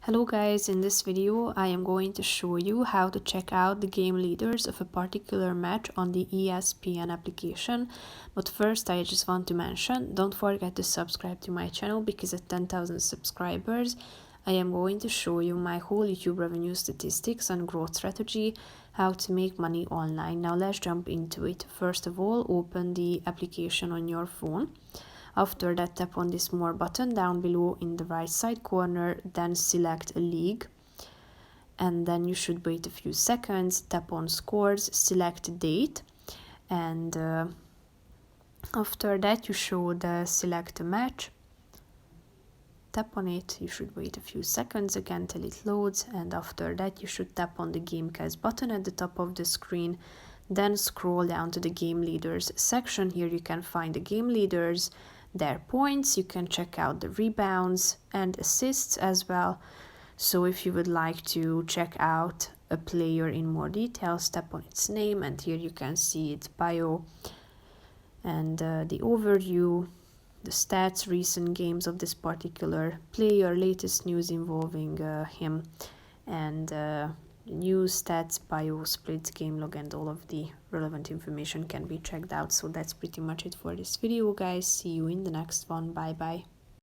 Hello guys, in this video I am going to show you how to check out the game leaders of a particular match on the ESPN application. But first I just want to mention, don't forget to subscribe to my channel because at 10,000 subscribers I am going to show you my whole YouTube revenue statistics and growth strategy, how to make money online. Now let's jump into it. First of all, open the application on your phone. After that, tap on this More button down below in the right side corner, then select a league. And then you should wait a few seconds, tap on Scores, select Date. And after that, you should select a match. Tap on it, you should wait a few seconds again till it loads. And after that, you should tap on the Gamecast button at the top of the screen. Then scroll down to the Game Leaders section. Here you can find the Game Leaders, their points, you can check out the rebounds and assists as well. So if you would like to check out a player in more detail, tap on its name, and here you can see its bio and the overview, the stats, recent games of this particular player, latest news involving him, and news, stats, bio, splits, game log, and all of the relevant information can be checked out. So that's pretty much it for this video, guys. See you in the next one. Bye bye.